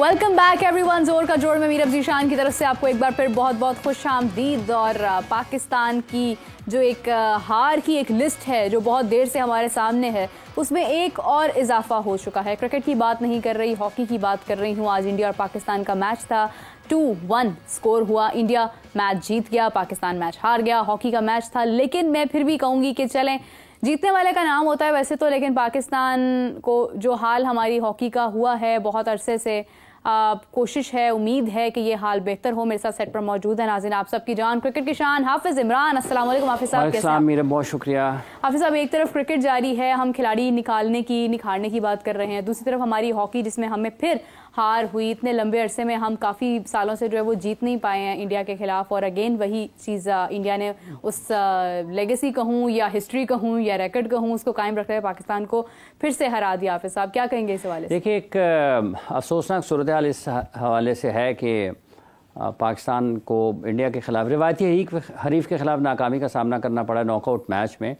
Welcome back everyone. जोर का जोड़ में मीर जीशान की तरफ से आपको एक बार फिर बहुत बहुत खुश आमदीद। और पाकिस्तान की जो एक हार की एक लिस्ट है जो बहुत देर से हमारे सामने है, उसमें एक और इजाफा हो चुका है। क्रिकेट की बात नहीं कर रही, हॉकी की बात कर रही हूँ। आज इंडिया और पाकिस्तान का मैच था, 2-1 स्कोर हुआ। इंडिया मैच जीत गया, पाकिस्तान मैच हार गया। हॉकी का मैच था, लेकिन मैं फिर भी कहूँगी कि चलें, जीतने वाले का नाम होता है वैसे तो, लेकिन पाकिस्तान को जो हाल हमारी हॉकी का हुआ है बहुत अरसे से, कोशिश है, उम्मीद है कि ये हाल बेहतर हो। मेरे साथ सेट पर मौजूद है नाज़रीन आप सबकी जान, क्रिकेट की शान हाफिज इमरान। अस्सलाम वालेकुम हाफिज साहब, कैसे हैं? मेरा बहुत शुक्रिया। हाफिज साहब, एक तरफ क्रिकेट जारी है, हम खिलाड़ी निखारने की बात कर रहे हैं, दूसरी तरफ हमारी हॉकी जिसमें हमें फिर हार हुई। इतने लंबे अरसे में हम काफ़ी सालों से जो है वो जीत नहीं पाए हैं इंडिया के खिलाफ। और अगेन वही चीज़, इंडिया ने उस लेगेसी कहूँ या हिस्ट्री कहूँ या रिकॉर्ड कहूँ, उसको कायम रखते हुए पाकिस्तान को फिर से हरा दिया। हाफिज साहब क्या कहेंगे इस हवाले से? देखिए, एक अफसोसनाक सूरत हाल इस हवाले से है कि पाकिस्तान को इंडिया के खिलाफ रिवायती हरीफ के खिलाफ नाकामी का सामना करना पड़ा नॉकआउट मैच में।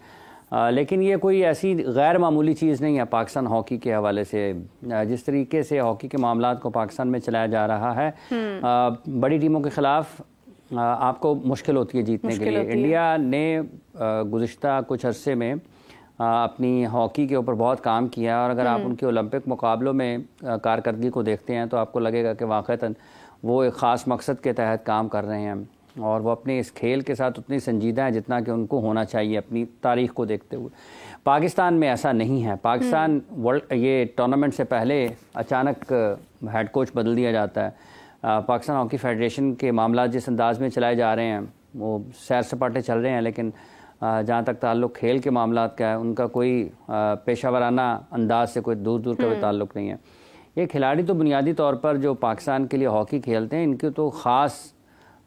लेकिन ये कोई ऐसी गैर मामूली चीज़ नहीं है पाकिस्तान हॉकी के हवाले से। जिस तरीके से हॉकी के मामलात को पाकिस्तान में चलाया जा रहा है, बड़ी टीमों के ख़िलाफ़ आपको मुश्किल होती है जीतने के लिए। इंडिया ने गुज़िश्ता कुछ अरसे में अपनी हॉकी के ऊपर बहुत काम किया, और अगर आप उनके ओलंपिक मुकाबलों में कारकर्दगी को देखते हैं तो आपको लगेगा कि वाक़तन वो एक ख़ास मकसद के तहत काम कर रहे हैं, और वो अपने इस खेल के साथ उतनी संजीदा है जितना कि उनको होना चाहिए अपनी तारीख़ को देखते हुए। पाकिस्तान में ऐसा नहीं है। पाकिस्तान ये टूर्नामेंट से पहले अचानक हेड कोच बदल दिया जाता है। पाकिस्तान हॉकी फेडरेशन के मामला जिस अंदाज में चलाए जा रहे हैं वो सैर सपाटे चल रहे हैं, लेकिन जहाँ तक ताल्लुक़ खेल के मामलात का है, उनका कोई पेशावराना अंदाज से कोई दूर दूर का भी ताल्लुक़ नहीं है। ये खिलाड़ी तो बुनियादी तौर पर जो पाकिस्तान के लिए हॉकी खेलते हैं, इनकी तो ख़ास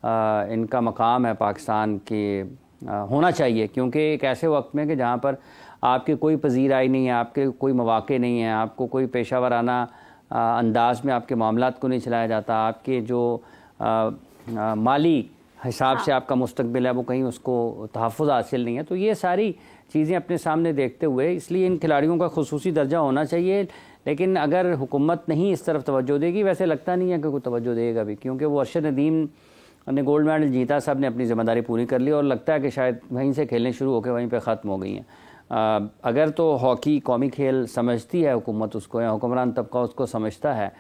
इनका मकाम है पाकिस्तान के होना चाहिए, क्योंकि एक ऐसे वक्त में कि जहाँ पर आपकी कोई पजीराई नहीं है, आपके कोई मौक़े नहीं है, आपको कोई पेशावराना अंदाज में आपके मामलात को नहीं चलाया जाता, आपके जो माली हिसाब से आपका मुस्तकबिल है वो कहीं उसको तहफ़्फ़ुज़ हासिल नहीं है। तो ये सारी चीज़ें अपने सामने देखते हुए इसलिए इन खिलाड़ियों का खुसूसी दर्जा होना चाहिए। लेकिन अगर हुकूमत नहीं इस तरफ तवज्जो देगी, वैसे लगता नहीं है कि कोई तवज्जो देगा भी, क्योंकि वो अरशद नदीम ने गोल्ड मेडल जीता, सब ने अपनी ज़िम्मेदारी पूरी कर ली, और लगता है कि शायद वहीं से खेलने शुरू होकर वहीं पे ख़त्म हो गई हैं। अगर तो हॉकी कौमी खेल समझती है हुकूमत उसको, या हुक्मरान तबका उसको समझता है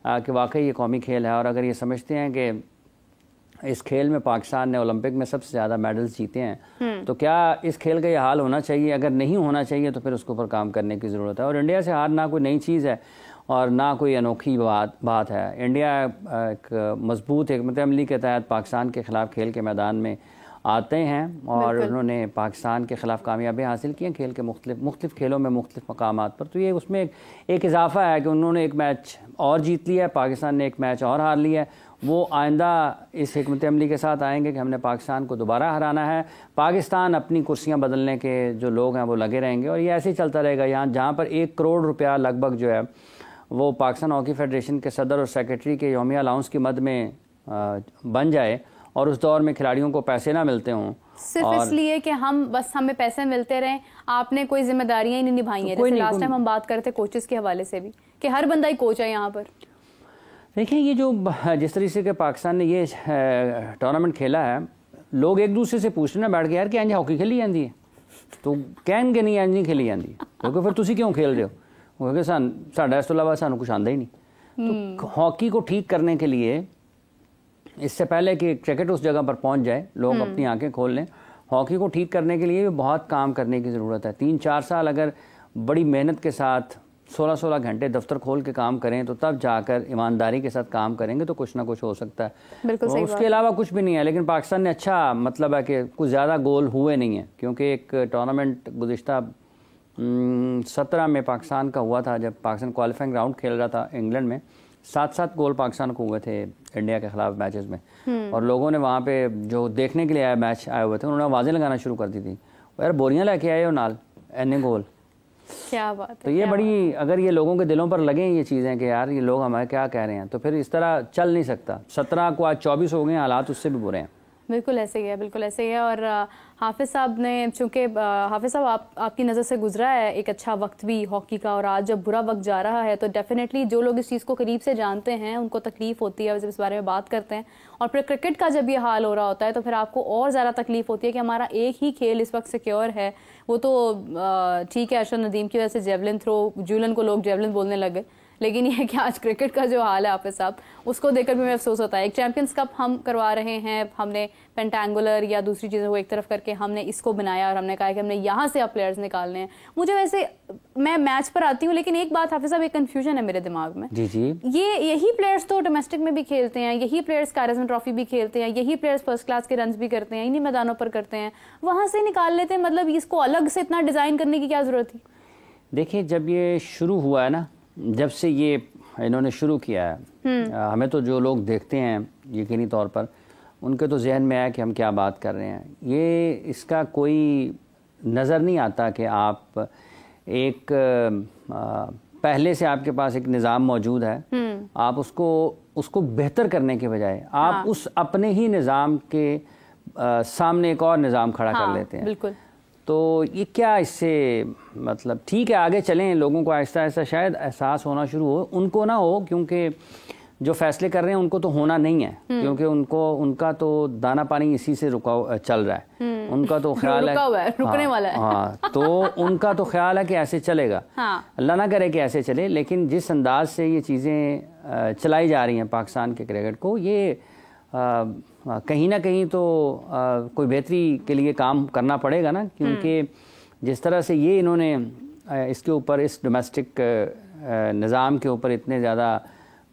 कि वाकई ये कौमी खेल है, और अगर ये समझते हैं कि इस खेल में पाकिस्तान ने ओलंपिक में सबसे ज़्यादा मेडल्स जीते हैं, तो क्या इस खेल का ये हाल होना चाहिए? अगर नहीं होना चाहिए तो फिर उसके ऊपर काम करने की ज़रूरत है। और इंडिया से हार ना कोई नई चीज़ है और ना कोई अनोखी बात है। इंडिया एक मजबूत हिकमत अमली के तहत पाकिस्तान के ख़िलाफ़ खेल के मैदान में आते हैं, और उन्होंने पाकिस्तान के ख़िलाफ़ कामयाबियाँ हासिल की हैं खेल के मुख्तलिफ़ खेलों में मुख्तलिफ़ मकामात पर। तो ये उसमें एक इजाफ़ा है कि उन्होंने एक मैच और जीत लिया है, पाकिस्तान ने एक मैच और हार लिया है। वो आइंदा इस हिकमत अमली के साथ आएंगे कि हमने पाकिस्तान को दोबारा हराना है। पाकिस्तान अपनी कुर्सियां बदलने के जो लोग हैं वो लगे रहेंगे, और ये ऐसे ही चलता रहेगा। यहाँ जहाँ पर 1 करोड़ रुपया लगभग जो है वो पाकिस्तान हॉकी फेडरेशन के सदर और सेक्रेटरी के यौमिया अलाउंस की मद में बन जाए, और उस दौर में खिलाड़ियों को पैसे ना मिलते हों सिर्फ इसलिए कि हमें पैसे मिलते रहें, आपने कोई जिम्मेदारियां ही नहीं निभाई हैं। जैसे लास्ट टाइम हम बात करते कोचेस के हवाले से भी कि हर बंदा ही कोच है यहाँ पर। देखिए, ये जो जिस तरीके से पाकिस्तान ने ये टूर्नामेंट खेला है, लोग एक दूसरे से पूछ रहे ना बैठ के, यार कि इंज हॉकी खेली जाती है? तो कहेंगे नहीं इंज नहीं खेली जाती, क्योंकि फिर तुसी क्यों खेल रहे हो? क्योंकि साढ़ा इस तो इलावा सानू कुछ आंदा ही नहीं। तो हॉकी को ठीक करने के लिए, इससे पहले कि क्रिकेट उस जगह पर पहुंच जाए, लोग अपनी आंखें खोल लें, हॉकी को ठीक करने के लिए बहुत काम करने की ज़रूरत है। 3-4 साल अगर बड़ी मेहनत के साथ 16-16 घंटे दफ्तर खोल के काम करें, तो तब जाकर ईमानदारी के साथ काम करेंगे तो कुछ ना कुछ हो सकता है। बिल्कुल सही उसके अलावा कुछ भी नहीं है। लेकिन पाकिस्तान ने अच्छा, मतलब है कि कुछ ज़्यादा गोल हुए नहीं हैं, क्योंकि एक टूर्नामेंट गुज़िश्ता 17 में पाकिस्तान का हुआ था, जब पाकिस्तान क्वालिफाइंग राउंड खेल रहा था इंग्लैंड में, 7-7 गोल पाकिस्तान को हुए थे इंडिया के खिलाफ मैचेस में। और लोगों ने वहाँ पे जो देखने के लिए मैच आए हुए थे, उन्होंने आवाज़ें लगाना शुरू कर दी थी, यार बोरियाँ लेके आए हो नाल, एने गोल। क्या बात है। तो ये बड़ी, अगर ये लोगों के दिलों पर लगें ये चीज़ें कि यार ये लोग हमें क्या कह रहे हैं, तो फिर इस तरह चल नहीं सकता। 17 को आज 24 हो गए, हालात उससे भी बुरे हैं। बिल्कुल ऐसे ही है, बिल्कुल ऐसे ही है। और हाफिज़ साहब ने, चूँकि हाफिज़ साहब आपकी नज़र से गुजरा है एक अच्छा वक्त भी हॉकी का, और आज जब बुरा वक्त जा रहा है तो डेफिनेटली जो लोग इस चीज़ को करीब से जानते हैं उनको तकलीफ़ होती है जब इस बारे में बात करते हैं। और फिर क्रिकेट का जब ये हाल हो रहा होता है तो फिर आपको और ज़्यादा तकलीफ़ होती है कि हमारा एक ही खेल इस वक्त सिक्योर है। वो तो ठीक है, अरशद नदीम की वजह से जेवलिन थ्रो, जूलन को लोग जेवलिन बोलने लगे, लेकिन ये कि आज क्रिकेट का जो हाल है हाफिज़ साहब, उसको देखकर भी मैं अफसोस होता है। एक चैंपियंस कप हम करवा रहे हैं, हमने पेंटेंगुलर या दूसरी चीज़ों को एक तरफ करके हमने इसको बनाया और हमने कहा कि हमने यहाँ से अब प्लेयर्स निकालने हैं। मुझे वैसे, मैं मैच पर आती हूँ लेकिन एक बात हाफिज़ साहब, एक कन्फ्यूजन है मेरे दिमाग में। जी जी, यही प्लेयर्स तो डोमेस्टिक में भी खेलते हैं, यही प्लेयर्स कायरज़म ट्रॉफी भी खेलते हैं, यही प्लेयर्स फर्स्ट क्लास के रन भी करते हैं, इन्हीं मैदानों पर करते हैं, वहाँ से निकाल लेते हैं। मतलब इसको अलग से इतना डिज़ाइन करने की क्या ज़रूरत थी? देखिए, जब ये शुरू हुआ है ना, जब से ये इन्होंने शुरू किया है, हमें तो जो लोग देखते हैं यकीनी तौर पर उनके तो जहन में आया कि हम क्या बात कर रहे हैं। ये इसका कोई नज़र नहीं आता कि आप एक पहले से आपके पास एक निज़ाम मौजूद है, आप उसको बेहतर करने के बजाय आप उस अपने ही निज़ाम के सामने एक और निज़ाम खड़ा कर लेते हैं। बिल्कुल। तो ये क्या, इससे मतलब ठीक है आगे चलें, लोगों को आहिस्ता आहिस्ता शायद एहसास होना शुरू हो, उनको ना हो, क्योंकि जो फैसले कर रहे हैं उनको तो होना नहीं है, क्योंकि उनका तो दाना पानी इसी से रुका चल रहा है। उनका तो ख्याल है रुकने वाला है। हाँ, तो उनका तो ख्याल है कि ऐसे चलेगा। अल्लाह ना करे कि ऐसे चले, लेकिन जिस अंदाज से ये चीज़ें चलाई जा रही हैं पाकिस्तान के क्रिकेट को, ये कहीं ना कहीं तो कोई बेहतरी के लिए काम करना पड़ेगा ना, क्योंकि जिस तरह से ये इन्होंने इसके ऊपर, इस डोमेस्टिक निज़ाम के ऊपर इतने ज़्यादा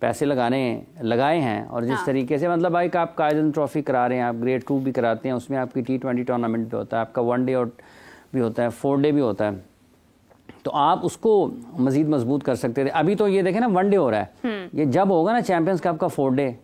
पैसे लगाए हैं, और जिस तरीके से मतलब भाई आप कायरज़म ट्रॉफी करा रहे हैं, आप ग्रेड 2 भी कराते हैं, उसमें आपकी T20 टूर्नामेंट भी होता है, आपका 1 डे और भी होता है, 4 डे भी होता है, तो आप उसको मज़ीद मजबूत कर सकते थे। अभी तो ये देखें ना, 1 डे हो रहा है, ये जब होगा ना चैम्पियंस कप का 4 डे,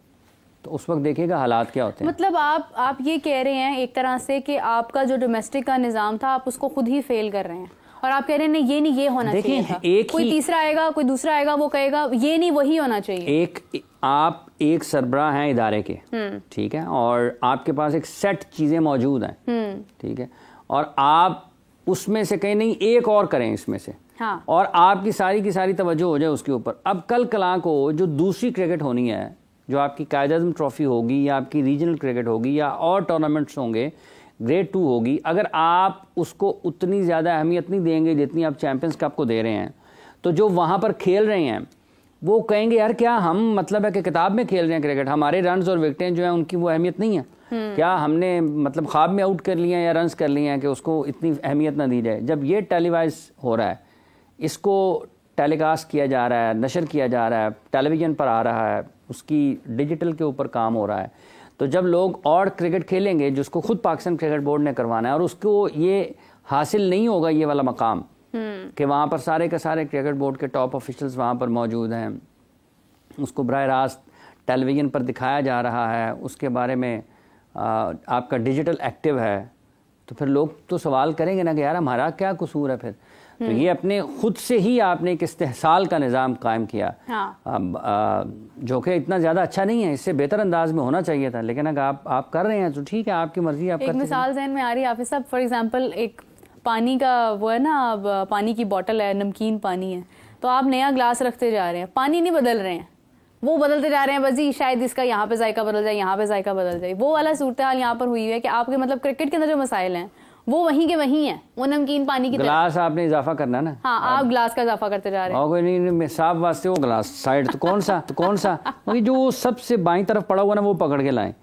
तो उस वक्त देखिएगा हालात क्या होते हैं। मतलब आप ये कह रहे हैं एक तरह से कि आपका जो डोमेस्टिक का निज़ाम था आप उसको खुद ही फेल कर रहे हैं, और आप कह रहे हैं नहीं ये होना चाहिए था। कोई तीसरा आएगा, कोई दूसरा आएगा, वो कहेगा ये नहीं, वही होना चाहिए। आप एक सरबराह हैं इदारे के, ठीक है, और आपके पास एक सेट चीज़ें मौजूद हैं, ठीक है, और आप उसमें से कहीं नहीं एक और करें इसमें से, हाँ, और आपकी सारी की सारी तवज्जो हो जाए उसके ऊपर। अब कल कला को जो दूसरी क्रिकेट होनी है, जो आपकी कायरज़म ट्रॉफी होगी या आपकी रीजनल क्रिकेट होगी या और टूर्नामेंट्स होंगे, ग्रेड 2 होगी, अगर आप उसको उतनी ज़्यादा अहमियत नहीं देंगे जितनी आप चैंपियंस कप को दे रहे हैं, तो जो वहाँ पर खेल रहे हैं वो कहेंगे यार क्या हम मतलब है कि किताब में खेल रहे हैं क्रिकेट, हमारे रन्स और विकेटें जो हैं उनकी वो अहमियत नहीं है, क्या हमने मतलब ख्वाब में आउट कर लिए हैं या रन्स कर लिए हैं कि उसको इतनी अहमियत ना दी जाए। जब ये टेलीवाइज हो रहा है, इसको टेलीकास्ट किया जा रहा है, नशर किया जा रहा है, टेलीविज़न पर आ रहा है, उसकी डिजिटल के ऊपर काम हो रहा है, तो जब लोग और क्रिकेट खेलेंगे जिसको खुद पाकिस्तान क्रिकेट बोर्ड ने करवाना है, और उसको ये हासिल नहीं होगा ये वाला मकाम कि वहाँ पर सारे के सारे क्रिकेट बोर्ड के टॉप ऑफिशियल्स वहाँ पर मौजूद हैं, उसको बराह रास्त टेलीविज़न पर दिखाया जा रहा है, उसके बारे में आपका डिजिटल एक्टिव है, तो फिर लोग तो सवाल करेंगे ना कि यार हमारा क्या कसूर है फिर। तो ये अपने खुद से ही आपने एक इस्तेहसाल का निज़ाम कायम किया, जो कि इतना ज़्यादा अच्छा नहीं है, इससे बेहतर अंदाज में होना चाहिए था, लेकिन अगर आप कर रहे हैं तो ठीक है, आपकी मर्जी। आप एक मिसाल जहन में आ रही है हाफिज़ साहब, फॉर एग्जांपल एक पानी का वो है ना, अब पानी की बोतल है, नमकीन पानी है, तो आप नया ग्लास रखते जा रहे हैं, पानी नहीं बदल रहे हैं, वो बदलते जा रहे हैं, बस जी शायद इसका यहाँ पे जायका बदल जाए, यहाँ पे जायका बदल जाए। वो वाला सूरत हाल यहाँ पर हुई है कि आपके मतलब क्रिकेट के अंदर जो मसाइल हैं वो वहीं के वहीं है, वो नमकीन पानी की गिलास आपने इजाफा करना है ना। हाँ, आप ग्लास का इजाफा करते जा रहे हैं। कोई नहीं, साफ वास्ते वो ग्लास साइड तो कौन सा जो सबसे बाईं तरफ पड़ा हुआ ना वो पकड़ के लाएं,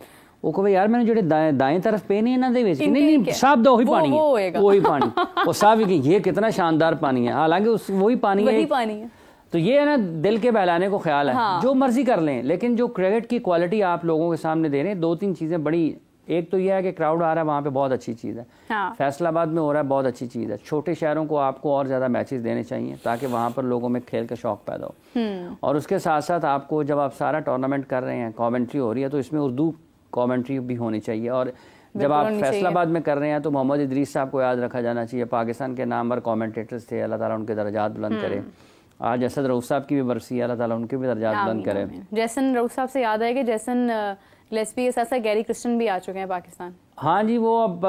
वो कहे यार मैंने जो दाएं तरफ पे नहीं ना दे, नहीं साफ दो, वही पानी है, वही पानी, वो साफ ही, ये कितना शानदार पानी है, हालांकि वही पानी है। तो ये है ना, दिल के बहलाने को ख्याल है, हाँ। जो मर्जी कर लें, लेकिन जो क्रिकेट की क्वालिटी आप लोगों के सामने दे रहे हैं, 2-3 चीज़ें बड़ी, एक तो यह है कि क्राउड आ रहा है वहाँ पे, बहुत अच्छी चीज़ है, हाँ। फैसलाबाद में हो रहा है, बहुत अच्छी चीज़ है। छोटे शहरों को आपको और ज़्यादा मैचेस देने चाहिए ताकि वहाँ पर लोगों में खेल का शौक़ पैदा हो, और उसके साथ साथ आपको जब आप सारा टूर्नामेंट कर रहे हैं, कमेंट्री हो रही है, तो इसमें उर्दू कमेंट्री भी होनी चाहिए, और जब आप फैसलाबाद में कर रहे हैं तो मोहम्मद इदरीस साहब को याद रखा जाना चाहिए, पाकिस्तान के नामवर कमेंटेटर्स थे, अल्लाह ताला उनके दर्जात बुलंद करे। आज जैसन रऊफ साहब की भी बरसी है, अल्लाह ताला उनके भी दर्जात बुलंद करे। जैसन रऊफ साहब से याद है कि जैसन लेस्पी के साथ साथ गैरी क्रिस्टन भी आ चुके हैं पाकिस्तान। हाँ जी, वो अब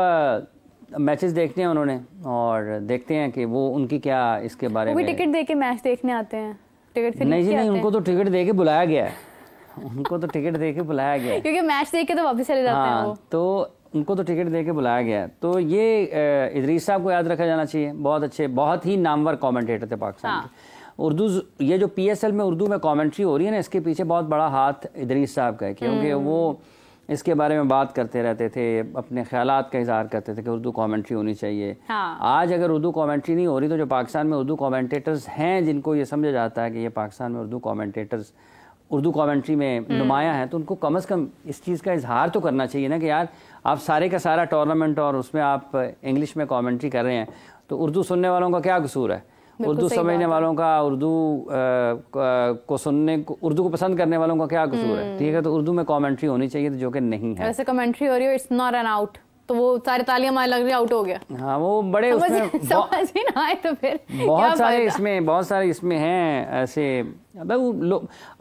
मैचेस देखते हैं उन्होंने और देखते हैं कि वो उनकी क्या इसके बारे में। वो भी टिकट दे के मैच देखने आते हैं, टिकट खरीद नहीं जी के नहीं, आते उनको तो टिकट दे के बुलाया गया है उनको तो टिकट दे के बुलाया गया है क्योंकि मैच देख के तो वापस चले जाते हैं वो। तो उनको तो टिकट दे के बुलाया गया है। तो ये इदरीस साहब को याद रखा जाना चाहिए, बहुत अच्छे, बहुत ही नामवर कमेंटेटर थे पाकिस्तान के। उर्दू, ये जो PSL में उर्दू में कमेंट्री हो रही है ना, इसके पीछे बहुत बड़ा हाथ इदरीस साहब का है, क्योंकि वो इसके बारे में बात करते रहते थे, अपने ख्यालात का इजहार करते थे कि उर्दू कमेंट्री होनी चाहिए। आज अगर उर्दू कमेंट्री नहीं हो रही तो जो पाकिस्तान में उर्दू कमेंटेटर्स हैं, जिनको ये समझा जाता है कि ये पाकिस्तान में उर्दू कमेंटेटर्स उर्दू कमेंट्री में नुमाया हैं, तो उनको कम से कम इस चीज़ का इजहार तो करना चाहिए ना कि यार आप सारे का सारा टूर्नामेंट और उसमें आप इंग्लिश में कमेंट्री कर रहे हैं, तो उर्दू सुनने वालों का क्या कसूर है? उर्दू समझने वालों का, उर्दू को सुनने को, उर्दू को पसंद करने वालों का क्या कसूर है? ठीक है, तो उर्दू में कमेंट्री होनी चाहिए, जो कि नहीं है। वैसे कमेंट्री हो रही है, इट्स नॉट एन आउट, तो वो सारे तालियां मारने लग रही, आउट हो गया। हाँ, वो बड़े समझ ही ना आए तो फिर बहुत सारे इसमें हैं ऐसे।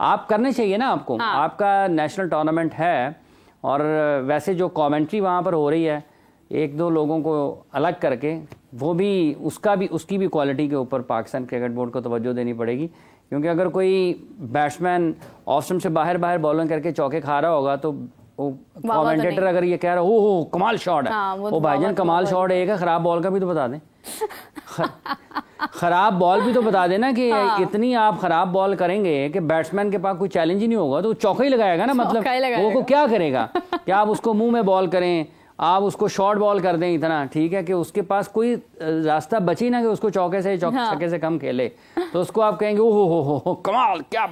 आप करने चाहिए ना आपको। आपका नेशनल टूर्नामेंट है और वैसे जो कमेंट्री वहाँ पर हो रही है, एक दो लोगों को अलग करके, वो भी उसकी भी क्वालिटी के ऊपर पाकिस्तान क्रिकेट बोर्ड को तवज्जो देनी पड़ेगी। क्योंकि अगर कोई बैट्समैन ऑफ स्टंप से बाहर बॉलिंग करके चौके खा रहा होगा तो कमेंटेटर अगर ये कह रहा है ओ कमाल शॉट है, वो भाईजान कमाल शॉट है, खराब बॉल का भी तो बता दें खराब बॉल भी तो बता देना कि इतनी आप खराब बॉल करेंगे कि बैट्समैन के पास कोई चैलेंज ही नहीं होगा, तो वो चौका ही लगाएगा ना। मतलब वो क्या करेगा? क्या आप उसको मुंह में बॉल करें, आप उसको शॉर्ट बॉल कर दें इतना, ठीक है, कि उसके पास कोई रास्ता बचे ना कि उसको चौके से छक्के से कम खेले, तो उसको आप कहेंगे ओहो हो कमाल क्या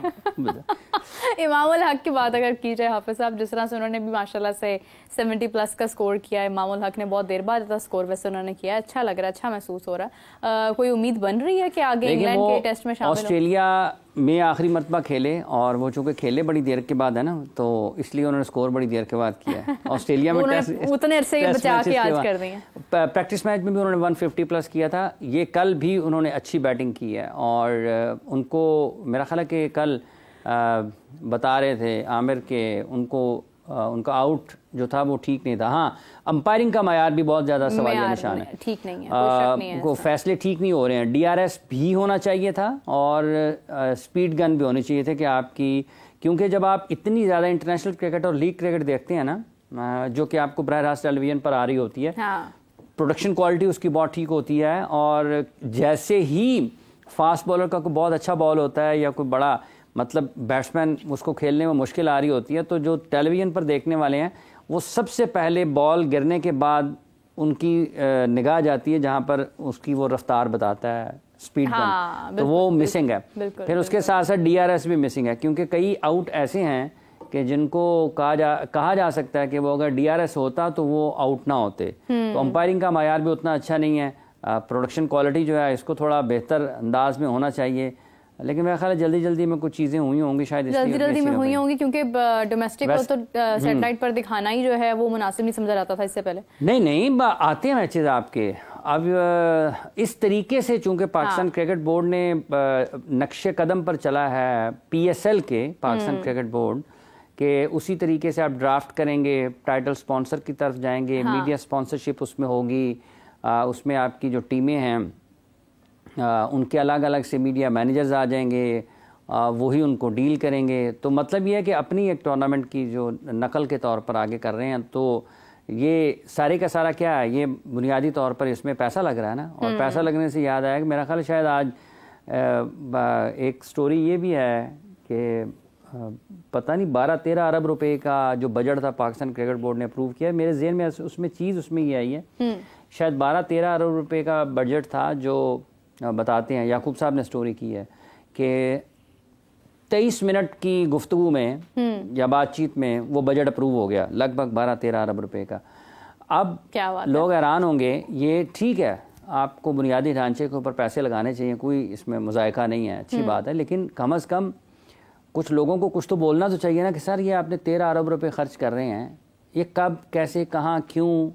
इमामुल हक की बात अगर की जाए, हाफिज साहब जिस तरह से उन्होंने भी माशाल्लाह से 70+ का स्कोर किया है। इमामुल हक ने बहुत देर बाद इतना स्कोर वैसे उन्होंने किया है, अच्छा लग रहा है, अच्छा महसूस हो रहा है। कोई उम्मीद बन रही है कि आगे इंग्लैंड के टेस्ट में शामिल ऑस्ट्रेलिया में आखिरी मरतबा खेले, और वो चूंकि खेले बड़ी देर के बाद है ना, तो इसलिए उन्होंने स्कोर बड़ी देर के बाद किया है। ऑस्ट्रेलिया में उतने अरसे बचा के आज कर दी है। प्रैक्टिस मैच में भी उन्होंने 150+ किया था। ये कल भी उन्होंने अच्छी बैटिंग की है, और उनको मेरा ख्याल है कि कल बता रहे थे आमिर के उनका आउट जो था वो ठीक नहीं था। हाँ, अंपायरिंग का मायार भी बहुत ज़्यादा सवालिया निशान है, ठीक नहीं है, को फैसले ठीक नहीं हो रहे हैं। DRS भी होना चाहिए था और स्पीड गन भी होनी चाहिए थे कि आपकी, क्योंकि जब आप इतनी ज़्यादा इंटरनेशनल क्रिकेट और लीग क्रिकेट देखते हैं ना, जो कि आपको बराह रास्त टेलीविजन पर आ रही होती है, प्रोडक्शन क्वालिटी उसकी बहुत ठीक होती है, और जैसे ही फास्ट बॉलर का कोई बहुत अच्छा बॉल होता है या कोई बड़ा मतलब बैट्समैन उसको खेलने में मुश्किल आ रही होती है, तो जो टेलीविज़न पर देखने वाले हैं वो सबसे पहले बॉल गिरने के बाद उनकी निगाह जाती है जहां पर उसकी वो रफ्तार बताता है, स्पीड गन, तो वो मिसिंग है। फिर उसके साथ साथ DRS भी मिसिंग है, क्योंकि कई आउट ऐसे हैं कि जिनको कहा जा सकता है कि वो अगर DRS होता तो वो आउट ना होते। तो अंपायरिंग का मायार भी उतना अच्छा नहीं है, प्रोडक्शन क्वालिटी जो है इसको थोड़ा बेहतर अंदाज में होना चाहिए। लेकिन मेरा ख्याल है जल्दी जल्दी में कुछ चीज़ें हुई होंगी, शायद जल्दी में हुई होंगी, क्योंकि डोमेस्टिक को तो सैटेलाइट पर दिखाना ही जो है वो मुनासिब नहीं समझा जाता था इससे पहले। नहीं आते हैं मैचेस आपके। अब इस तरीके से चूंकि पाकिस्तान क्रिकेट बोर्ड ने नक्शे कदम पर चला है PSL के, पाकिस्तान क्रिकेट बोर्ड के, उसी तरीके से आप ड्राफ्ट करेंगे, टाइटल स्पॉन्सर की तरफ जाएंगे, मीडिया स्पॉन्सरशिप उसमें होगी, उसमें आपकी जो टीमें हैं उनके अलग अलग से मीडिया मैनेजर्स आ जाएंगे, वही उनको डील करेंगे। तो मतलब ये है कि अपनी एक टूर्नामेंट की जो नकल के तौर पर आगे कर रहे हैं, तो ये सारे का सारा क्या है, ये बुनियादी तौर पर इसमें पैसा लग रहा है ना। और पैसा लगने से याद आया कि मेरा ख्याल शायद आज एक स्टोरी ये भी है कि पता नहीं 12-13 अरब रुपए का जो बजट था पाकिस्तान क्रिकेट बोर्ड ने अप्रूव किया। मेरे ज़हन में उसमें ये आई है, शायद 12-13 अरब रुपए का बजट था, जो बताते हैं याकूब साहब ने स्टोरी की है कि 23 मिनट की गुफ्तगू में या बातचीत में वो बजट अप्रूव हो गया, लगभग 12-13 अरब रुपए का। अब क्या बात लोग हैरान होंगे, ये ठीक है आपको बुनियादी ढांचे के ऊपर पैसे लगाने चाहिए, कोई इसमें मुजायका नहीं है, अच्छी बात है, लेकिन कम अज़ कम कुछ लोगों को कुछ तो बोलना तो चाहिए ना कि सर ये आपने 13 अरब रुपए खर्च कर रहे हैं, ये कब, कैसे, कहाँ, क्यों,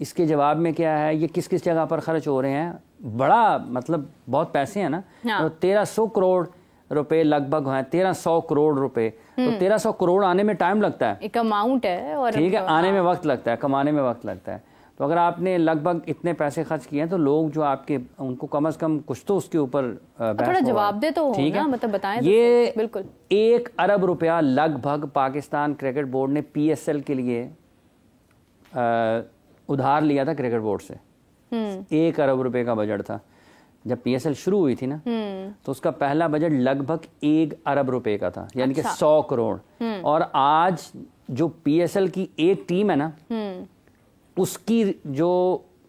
इसके जवाब में क्या है, ये किस किस जगह पर खर्च हो रहे हैं। बड़ा मतलब बहुत पैसे हैं ना, तो 1300 करोड़ रुपए लगभग हैं 1300 करोड़ रुपए। तो 1300 करोड़ आने में टाइम लगता है, एक अमाउंट है, और ठीक है, आने में वक्त लगता है, कमाने में वक्त लगता है। तो अगर आपने लगभग इतने पैसे खर्च किए हैं तो लोग जो आपके, उनको कम से कम कुछ तो उसके ऊपर थोड़ा जवाब दे तो, ठीक है, मतलब बताएं। ये बिल्कुल 1 अरब रुपया लगभग पाकिस्तान क्रिकेट बोर्ड ने PSL के लिए उधार लिया था क्रिकेट बोर्ड से। 1 अरब रुपए का बजट था जब PSL शुरू हुई थी ना, तो उसका पहला बजट लगभग 1 अरब रुपए का था, यानी कि 100 करोड़। और आज जो PSL की एक टीम है ना, उसकी जो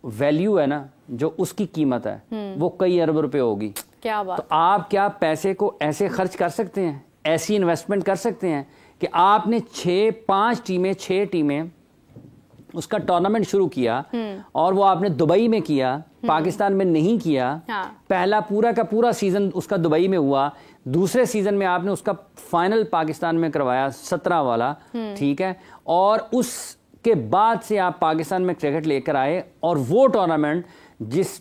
वैल्यू है ना, जो उसकी कीमत है, वो कई अरब रुपए होगी। क्या बात। तो आप क्या पैसे को ऐसे खर्च कर सकते हैं, ऐसी इन्वेस्टमेंट कर सकते हैं कि आपने 6 टीमें उसका टूर्नामेंट शुरू किया और वो आपने दुबई में किया, पाकिस्तान में नहीं किया। हाँ। पहला पूरा का पूरा सीजन उसका दुबई में हुआ, दूसरे सीजन में आपने उसका फाइनल पाकिस्तान में करवाया 17 वाला, ठीक है, और उसके बाद से आप पाकिस्तान में क्रिकेट लेकर आए। और वो टूर्नामेंट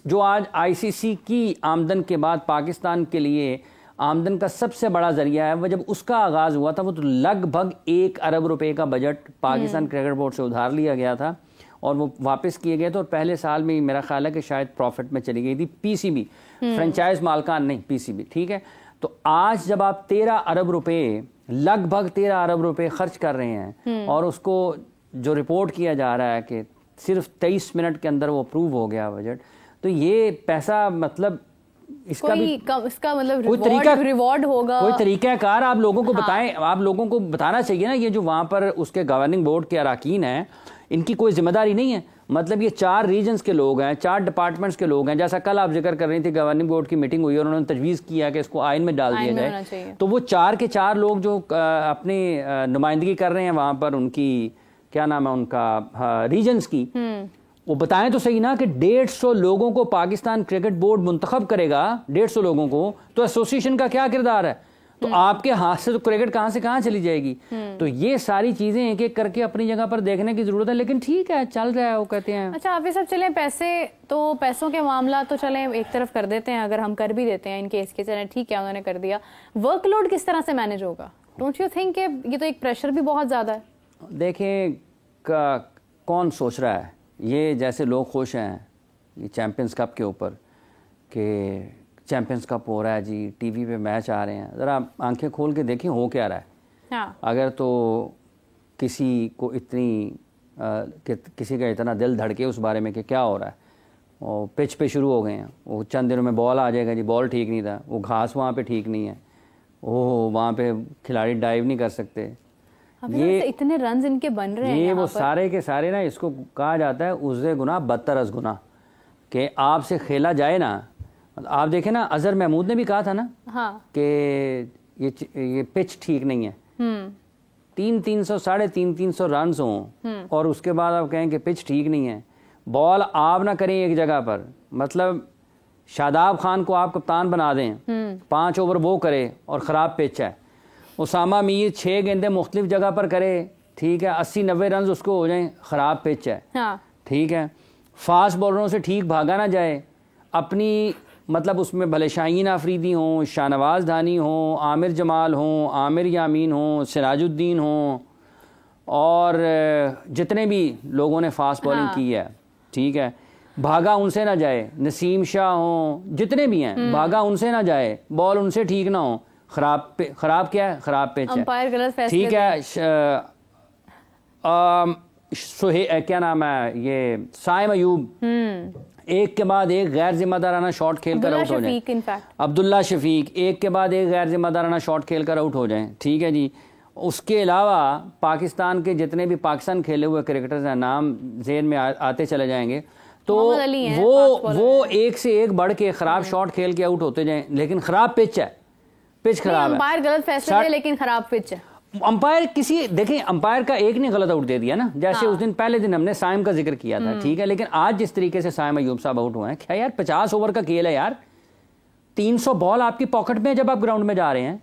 जो आज ICC की आमदन के बाद पाकिस्तान के लिए आमदन का सबसे बड़ा जरिया है, वो जब उसका आगाज हुआ था, वो तो लगभग 1 अरब रुपए का बजट पाकिस्तान क्रिकेट बोर्ड से उधार लिया गया था और वो वापस किए गए थे। और पहले साल में ही मेरा ख्याल है कि शायद प्रॉफिट में चली गई थी PCB, फ्रेंचाइज मालकान नहीं, PCB, ठीक है। तो आज जब आप 13 अरब रुपए, लगभग 13 अरब रुपए खर्च कर रहे हैं और उसको जो रिपोर्ट किया जा रहा है कि सिर्फ 23 मिनट के अंदर वो अप्रूव हो गया बजट, तो ये पैसा मतलब इसका मतलब कोई तरीका, रिवॉर्ड होगा, कोई तरीकाकार आप लोगों को बताएं। आप लोगों को बताना चाहिए ना, ये जो वहां पर उसके गवर्निंग बोर्ड के अराकीन हैं, इनकी कोई जिम्मेदारी नहीं है। मतलब ये 4 रीजन्स के लोग हैं, 4 डिपार्टमेंट्स के लोग हैं। जैसा कल आप जिक्र कर रही थी, गवर्निंग बोर्ड की मीटिंग हुई और उन्होंने तजवीज़ किया कि इसको आइन में डाल दिया जाए। तो वो 4 के 4 लोग जो अपनी नुमाइंदगी कर रहे हैं वहां पर, उनकी क्या नाम है उनका, रीजन्स की, वो बताएं तो सही ना कि 150 लोगों को पाकिस्तान क्रिकेट बोर्ड मुंतखब करेगा, 150 लोगों को, तो एसोसिएशन का क्या किरदार है? तो आपके हाथ से तो क्रिकेट कहां से कहां चली जाएगी। तो ये सारी चीजें एक एक करके अपनी जगह पर देखने की जरूरत है, लेकिन ठीक है, चल रहा है, वो कहते हैं। अच्छा आप ये सब चलें, पैसों के मामला तो चलें एक तरफ कर देते हैं, अगर हम कर भी देते हैं इन केस के, चलें ठीक है उन्होंने कर दिया, वर्कलोड किस तरह से मैनेज होगा? डोंट यू थिंक ये तो एक प्रेशर भी बहुत ज्यादा है? देखें कौन सोच रहा है, ये जैसे लोग खुश हैं ये चैम्पियंस कप के ऊपर कि चैम्पियंस कप हो रहा है जी, टीवी पे मैच आ रहे हैं, ज़रा आंखें खोल के देखें हो क्या रहा है। हाँ। अगर तो किसी को इतनी किसी का इतना दिल धड़के उस बारे में कि क्या हो रहा है, और पिच पे शुरू हो गए हैं, वो चंद दिनों में बॉल आ जाएगा जी, बॉल ठीक नहीं था, वो घास वहाँ पे ठीक नहीं है, ओह वहाँ पे खिलाड़ी डाइव नहीं कर सकते, ये इतने रन इनके बन रहे हैं, ये वो सारे के सारे ना, इसको कहा जाता है उज़्ज़े गुनाह बदतर अज़ गुनाह, कि आपसे खेला जाए ना। आप देखें ना, अजहर महमूद ने भी कहा था ना, हाँ, कि ये पिच ठीक नहीं है, 300 साढ़े 300 रन हों और उसके बाद आप कहें कि पिच ठीक नहीं है, बॉल आप ना करें एक जगह पर, मतलब शादाब खान को आप कप्तान बना दें, 5 ओवर वो करे और ख़राब पिच है, उसामा मीर 6 गेंदें मुख्तलिफ जगह पर करे, ठीक है, 80-90 रन उसको हो जाएं, ख़राब पिच है, हाँ, ठीक है, फास्ट बॉलरों से ठीक भागा ना जाए, अपनी मतलब उसमें भले शाहीन आफरीदी हों, शाहनवाज धानी हों, आमिर जमाल हों, आमिर यामीन हों, सिराजुद्दीन हों, और जितने भी लोगों ने फास्ट बॉलिंग की है, ठीक है, भागा उनसे ना जाए, नसीम शाह हों, जितने भी हैं, भागा उनसे ना जाए, बॉल उनसे ठीक ना हो, खराब क्या है, खराब पिच है, ठीक है। क्या नाम है ये, साइम अयूब एक के बाद एक गैर जिम्मेदाराना शॉट खेलकर आउट हो जाए, अब्दुल्ला शफीक एक के बाद एक गैर जिम्मेदाराना शॉट खेलकर आउट हो जाएं, ठीक है जी। उसके अलावा पाकिस्तान के जितने भी पाकिस्तान खेले हुए क्रिकेटर्स हैं, नाम जेन में आते चले जाएंगे, तो वो एक से एक बढ़ के खराब शॉट खेल के आउट होते जाएं, लेकिन खराब पिच है, पिच खराब है, अंपायर गलत फैसले है, लेकिन खराब पिच है। अंपायर देखें, अंपायर का एक ने गलत आउट दे दिया ना, जैसे उस दिन पहले दिन हमने साइम का जिक्र किया था, ठीक है, लेकिन आज जिस तरीके से साइम अयूब साहब आउट हुए हैं, क्या यार 50 ओवर का खेल है यार, 300 बॉल आपकी पॉकेट में जब आप ग्राउंड में जा रहे हैं,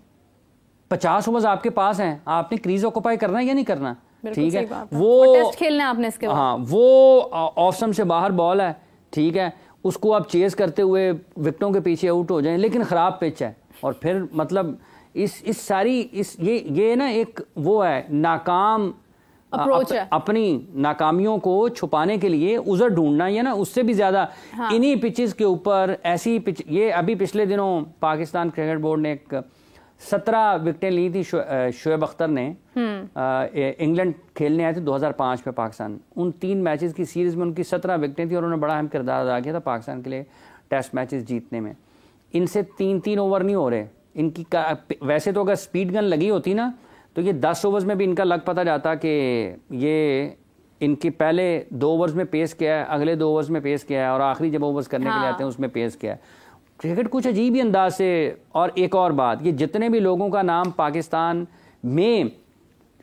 50 ओवर आपके पास हैं, आपने क्रीज ऑक्यूपाई करना है या नहीं करना, ठीक है, वो टेस्ट खेलना आपने इसके बाद, हाँ, वो ऑफ स्टंप से बाहर बॉल है, ठीक है, उसको आप चेस करते हुए विकेटों के पीछे आउट हो जाएं, लेकिन खराब पिच है, और फिर मतलब इस सारी ये ना एक वो है नाकाम अप्रोच है। अपनी नाकामियों को छुपाने के लिए उज़र ढूंढना, ये ना उससे भी ज्यादा इन्हीं पिचेस के ऊपर ऐसी पिच। ये अभी पिछले दिनों पाकिस्तान क्रिकेट बोर्ड ने एक 17 विकेटें ली थी शोएब अख्तर ने। इंग्लैंड खेलने आए थे 2005 में पाकिस्तान, उन 3 मैचेस की सीरीज में उनकी 17 विकेटें थी और उन्होंने बड़ा अहम किरदार अदा किया था पाकिस्तान के लिए टेस्ट मैचेस जीतने में। इनसे 3-3 ओवर नहीं हो रहे इनकी। वैसे तो अगर स्पीड गन लगी होती ना तो ये 10 ओवर्स में भी इनका लग पता जाता कि ये इनके पहले 2 ओवर्स में पेस किया है, अगले 2 ओवर्स में पेस किया है और आखिरी जब ओवर्स करने के लिए आते हैं उसमें पेस किया है। क्रिकेट कुछ अजीब ही अंदाज से। और एक और बात, ये जितने भी लोगों का नाम पाकिस्तान में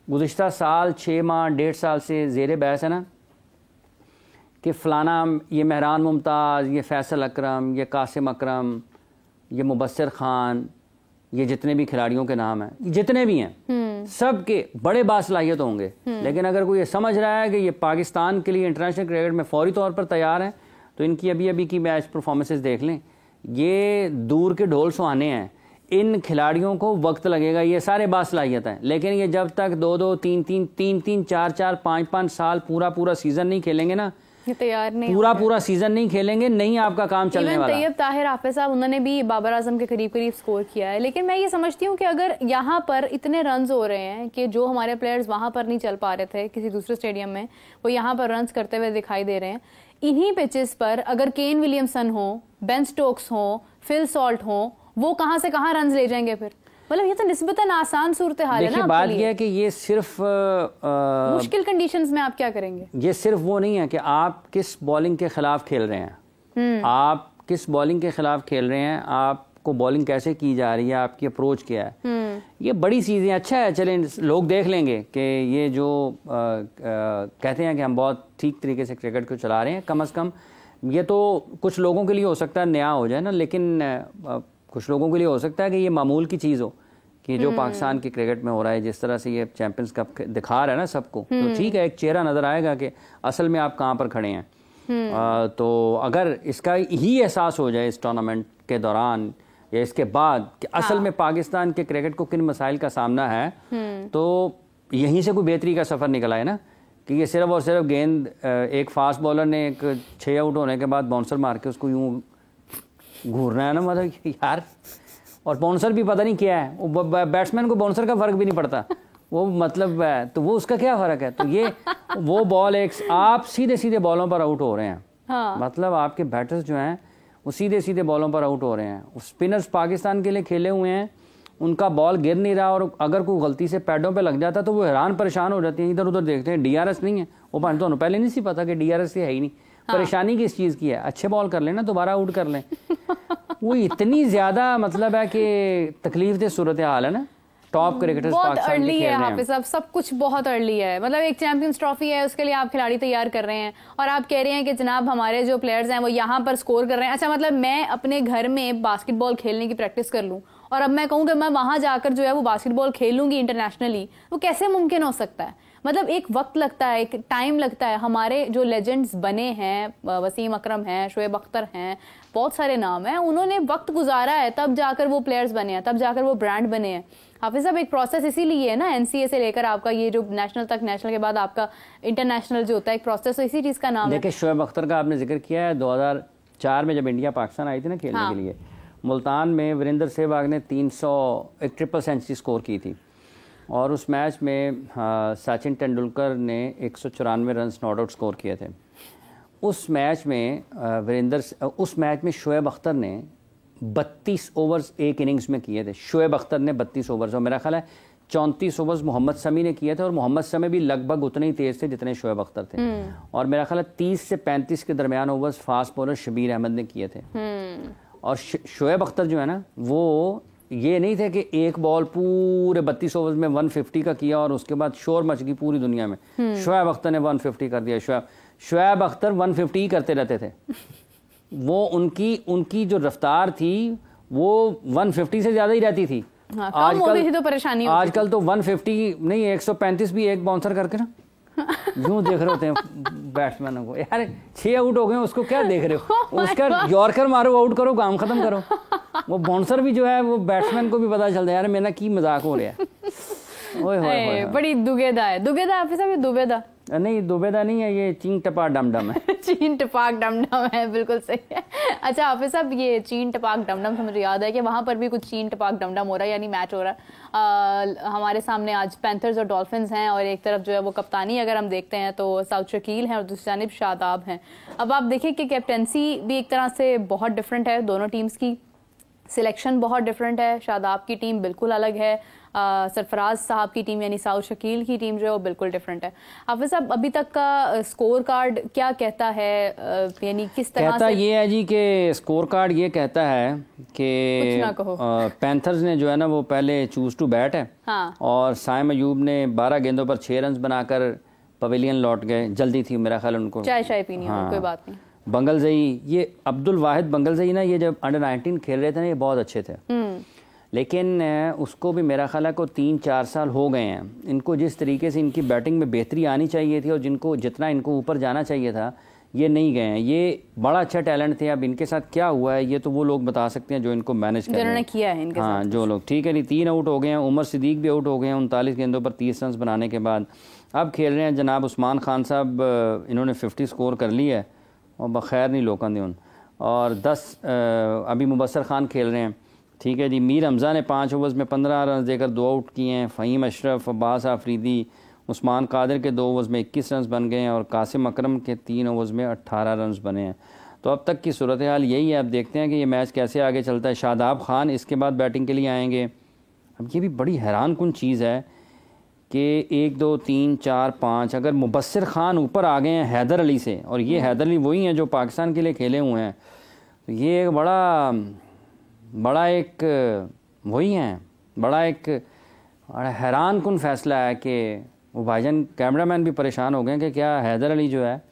गुज़िश्ता साल 6 माह 1.5 साल से ज़ेरे बहस है ना, कि फ़लाना ये महरान मुमताज़, ये फैसल अकरम, ये कासिम अकरम, ये मुबस्सिर खान, ये जितने भी खिलाड़ियों के नाम हैं, जितने भी हैं, सब के बड़े बासलाहियत होंगे। लेकिन अगर कोई ये समझ रहा है कि ये पाकिस्तान के लिए इंटरनेशनल क्रिकेट में फौरी तौर पर तैयार हैं, तो इनकी अभी अभी की मैच परफॉर्मेंसेस देख लें। ये दूर के ढोल सुहाने हैं। इन खिलाड़ियों को वक्त लगेगा, ये सारे बासलाहियत हैं, लेकिन ये जब तक 2-2, 3-3, 4-4, 5-5 साल पूरा सीजन नहीं खेलेंगे ना, ये तैयार नहीं, पूरा सीजन नहीं खेलेंगे, नहीं आपका काम चलने वाला। तैयब ताहिर हाफिज साहब, उन्होंने भी बाबर आजम के करीब स्कोर किया है। लेकिन मैं ये समझती हूँ कि अगर यहाँ पर इतने रन्स हो रहे हैं कि जो हमारे प्लेयर्स वहाँ पर नहीं चल पा रहे थे किसी दूसरे स्टेडियम में, वो यहाँ पर रन्स करते हुए दिखाई दे रहे हैं। इन्हीं पिचेस पर अगर केन विलियमसन हो, बेन स्टोक्स हो, फिल सॉल्ट हो, वो कहाँ से कहाँ रन्स ले जाएंगे फिर? मतलब ये तो निस्बतन आसान सूरत हाल है ना। बात यह है कि ये सिर्फ मुश्किल कंडीशंस में आप क्या करेंगे? ये सिर्फ वो नहीं है कि आप किस बॉलिंग के खिलाफ खेल रहे हैं, आप किस बॉलिंग के खिलाफ खेल रहे हैं, आपको बॉलिंग कैसे की जा रही है, आपकी अप्रोच क्या है, ये बड़ी चीज़ें। अच्छा है, चलें लोग देख लेंगे कि ये जो कहते हैं कि हम बहुत ठीक तरीके से क्रिकेट को चला रहे हैं, कम से कम ये तो कुछ लोगों के लिए हो सकता है नया हो जाए ना, लेकिन कुछ लोगों के लिए हो सकता है कि ये मामूल की चीज़ हो कि जो पाकिस्तान के क्रिकेट में हो रहा है, जिस तरह से ये चैंपियंस कप दिखा रहा है ना सबको, तो ठीक है, एक चेहरा नज़र आएगा कि असल में आप कहाँ पर खड़े हैं। तो अगर इसका ही एहसास हो जाए इस टूर्नामेंट के दौरान या इसके बाद कि असल में पाकिस्तान के क्रिकेट को किन मसाइल का सामना है, तो यहीं से कोई बेहतरी का सफ़र निकला है ना, कि ये सिर्फ और सिर्फ गेंद एक फास्ट बॉलर ने एक 6 आउट होने के बाद बाउंसर मार के उसको यूँ घूरना है ना, मतलब यार। और बाउंसर भी पता नहीं क्या है, वो बैट्समैन को बाउंसर का फ़र्क भी नहीं पड़ता, वो मतलब तो वो उसका क्या फ़र्क है। तो ये वो बॉल एक आप सीधे बॉलों पर आउट हो रहे हैं। मतलब आपके बैटर्स जो हैं वो सीधे बॉलों पर आउट हो रहे हैं। स्पिनर्स पाकिस्तान के लिए खेले हुए हैं, उनका बॉल गिर नहीं रहा, और अगर कोई गलती से पैडों पे लग जाता तो वो हैरान परेशान हो जाते हैं, इधर उधर देखते हैं DRS नहीं है। वो पानी तो पहले नहीं सी पता कि DRS है ही नहीं। परेशानी किस चीज़ की है? अच्छे बॉल कर लेना, दोबारा आउट कर लें। वो इतनी ज़्यादा मतलब है कि तकलीफ दे सूरत हाल है ना। टॉप क्रिकेटर्स बहुत अर्ली है हाफिज साहब, सब कुछ बहुत अर्ली है। मतलब एक चैंपियंस ट्रॉफी है, उसके लिए आप खिलाड़ी तैयार कर रहे हैं और आप कह रहे हैं कि जनाब हमारे जो प्लेयर्स हैं वो यहाँ पर स्कोर कर रहे हैं। अच्छा, मतलब मैं अपने घर में बास्केटबॉल खेलने की प्रैक्टिस कर लूँ और अब मैं कहूँ कि मैं वहाँ जाकर जो है वो बास्केटबॉल खेलूंगी इंटरनेशनली, वो कैसे मुमकिन हो सकता है? मतलब एक वक्त लगता है, एक टाइम लगता है। हमारे जो लेजेंड्स बने हैं, वसीम अकरम हैं, शोएब अख्तर हैं, बहुत सारे नाम हैं, उन्होंने वक्त गुजारा है, तब जाकर वो प्लेयर्स बने हैं, तब जाकर वो ब्रांड बने हैं। हाफिज साहब, एक प्रोसेस इसीलिए है ना, NCA से लेकर आपका ये जो नेशनल तक, नेशनल के बाद आपका इंटरनेशनल जो होता है एक प्रोसेस, तो इसी चीज़ का नाम है। देखिए, शोएब अख्तर का आपने जिक्र किया है, 2004 में जब इंडिया पाकिस्तान आई थी ना खेलने के लिए, मुल्तान में वीरेंद्र सहवाग ने 300 ट्रिपल सेंचुरी स्कोर की थी, और उस मैच में सचिन तेंदुलकर ने 194 रन नॉट आउट स्कोर किए थे। उस मैच में शोएब अख्तर ने 32 ओवर्स एक इनिंग्स में किए थे। शोएब अख्तर ने 32 ओवर्स, और मेरा ख्याल है 34 ओवर्स मोहम्मद शमी ने किए थे, और मोहम्मद शमी भी लगभग उतने ही तेज थे जितने शोएब अख्तर थे। और मेरा ख्याल है 30 से 35 के दरमियान overs fast bowler Shabbir Ahmed ने किए थे। और शोएब अख्तर जो है ना, वो ये नहीं थे कि एक बॉल पूरे 32 ओवर्स में 150 का किया और उसके बाद शोर मच गई पूरी दुनिया में। शोएब अख्तर ने 150 कर दिया। शोएब अख्तर 150 ही करते रहते थे। वो उनकी जो रफ्तार थी वो 150 से ज्यादा ही रहती थी। आजकल तो परेशानी होती आजकल तो 150 नहीं, 135 भी एक बाउंसर करके ना यूं देख रहे होते हैं बैट्समैनों को। यार 6 आउट हो गए, उसको क्या देख रहे हो? उसका यॉर्कर मारो, आउट करो, काम खत्म करो। वो बाउंसर भी जो है वो बैट्समैन को भी पता चलता है यार मेरा की मजाक हो रहा है। ओए होए बड़ी दुगेदा है। दुगेदा हाफिज साहब, ये दुबेदा नहीं, दुबेदा नहीं है, ये चीन टपाक डमडम है। चीन टपाक डमडम है, बिल्कुल सही है। अच्छा हाफिज साहब, ये चीन टपाक डमडम से मुझे याद है कि वहाँ पर भी कुछ चीन टपाक डमडम हो रहा है, यानी मैच हो रहा है। हमारे सामने आज पैंथर्स और डॉल्फिन्स हैं, और एक तरफ जो है वो कप्तानी अगर हम देखते हैं तो साउथ शकील हैं और दूसरी जानिब शादाब हैं। अब आप देखिए कि कैप्टनसी भी एक तरह से बहुत डिफरेंट है, दोनों टीम्स की सिलेक्शन बहुत डिफरेंट है। शादाब की टीम बिल्कुल अलग है, सरफराज साहब की टीम यानी साउथ शकील की टीम जो है वो बिल्कुल डिफरेंट है। हाफिज साहब, अभी तक का स्कोर कार्ड क्या कहता है, यानी किस तरह कहता से? ये है जी कि स्कोर कार्ड ये कहता है कि पैंथर्स ने जो है ना वो पहले चूज टू बैट है। हाँ। और साइम अयूब ने 12 गेंदों पर 6 रन बनाकर पवेलियन लौट गए। जल्दी थी मेरा ख्याल उनको, चाय पीनी हो, कोई बात नहीं। बंगलजई, ये अब्दुल वाहिद बंगलजई ना, ये जब अंडर 19 खेल रहे थे ना ये बहुत अच्छे थे, लेकिन उसको भी मेरा ख्याल है को 3-4 साल हो गए हैं। इनको जिस तरीके से इनकी बैटिंग में बेहतरी आनी चाहिए थी और जिनको जितना इनको ऊपर जाना चाहिए था ये नहीं गए हैं। ये बड़ा अच्छा टैलेंट थे, अब इनके साथ क्या हुआ है ये तो वो लोग बता सकते हैं जो इनको मैनेज कर रहे हैं, किया है इनके हाँ साथ। जो लोग, ठीक है नहीं, 3 आउट हो गए हैं। उमर सिद्दीक भी आउट हो गए हैं 39 गेंदों पर 30 रन बनाने के बाद। अब खेल रहे हैं जनाब उस्मान खान साहब, इन्होंने 50 स्कोर कर लिया है और बखैर नहीं लोकन उन, और 10 अभी मुबस्सर खान खेल रहे हैं, ठीक है जी। मीर हमज़ा ने 5 ओवर्स में 15 रन देकर 2 आउट किए हैं। फ़हीम अशरफ, अब्बास आफरीदी, उस्मान कादिर के 2 ओवर्स में 21 रन बन गए हैं और कासिम अकरम के 3 ओवर्स में 18 रन बने हैं। तो अब तक की सूरत हाल यही है। अब देखते हैं कि ये मैच कैसे आगे चलता है। शादाब खान इसके बाद बैटिंग के लिए आएंगे। अब ये भी बड़ी हैरान कुन चीज़ है कि 1 2 3 4 5 अगर मुबस्सिर खान ऊपर आ गए हैं हैदर अली से, और ये हैदर अली वही हैं जो पाकिस्तान के लिए खेले हुए हैं, तो ये एक बड़ा एक वही हैं, बड़ा एक हैरान कुन फैसला है कि वो भाईजान कैमरामैन भी परेशान हो गए कि क्या हैदर अली जो है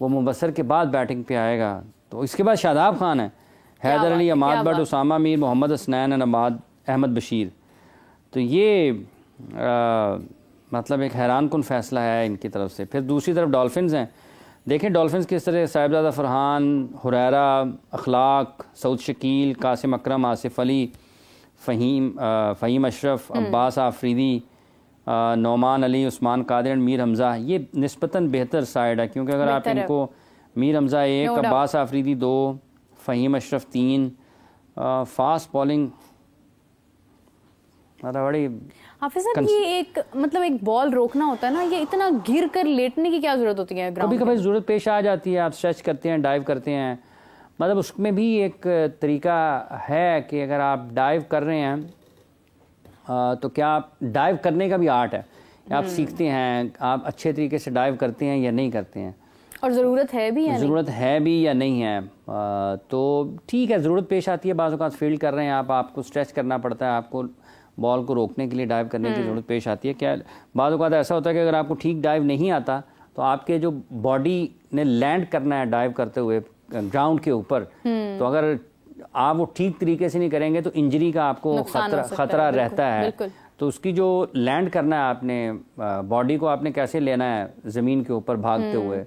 वो मुबस्सिर के बाद बैटिंग पे आएगा। तो इसके बाद शादाब खान है, हैदर अली, अमाद बट, उसामा मीर, मोहम्मद हसनैन और अमाद अहमद बशीर। तो ये मतलब एक हैरान कुन फैसला है इनकी तरफ से। फिर दूसरी तरफ डॉल्फिन्स हैं, देखें डॉल्फिन्स किस तरह साहिबजादा फरहान, हुरैरा, अखलाक, सऊद शकील, कासिम अकरम, आसिफ अली, फ़हीम अशरफ, अब्बास आफरीदी, नौमान अली, उस्मान कादिर, मीर हमज़ा, ये निस्बतन बेहतर साइड है क्योंकि अगर आप इनको मीर हमज़ा 1, अब्बास आफरीदी 2, फ़हीम अशरफ 3, फास्ट बॉलिंग बड़ी। हाफिज साहब, ये एक मतलब एक बॉल रोकना होता है ना, ये इतना गिर कर लेटने की क्या जरूरत होती है? कभी कभी ज़रूरत पेश आ जाती है, आप स्ट्रेच करते हैं, डाइव करते हैं, मतलब उसमें भी एक तरीका है कि अगर आप डाइव कर रहे हैं तो क्या आप डाइव करने का भी आर्ट है, आप सीखते हैं आप अच्छे तरीके से डाइव करते हैं या नहीं करते हैं, और ज़रूरत है भी या नहीं, ज़रूरत है भी या नहीं है। तो ठीक है, ज़रूरत पेश आती है, बाज़ औक़ात फील्ड कर रहे हैं आपको स्ट्रेच करना पड़ता है, आपको बॉल को रोकने के लिए डाइव करने की ज़रूरत पेश आती है। क्या बाज़ औक़ात ऐसा होता है कि अगर आपको ठीक डाइव नहीं आता तो आपके जो बॉडी ने लैंड करना है डाइव करते हुए ग्राउंड के ऊपर, तो अगर आप वो ठीक तरीके से नहीं करेंगे तो इंजरी का आपको खतरा रहता है। तो उसकी जो लैंड करना है आपने, बॉडी को आपने कैसे लेना है ज़मीन के ऊपर भागते हुए,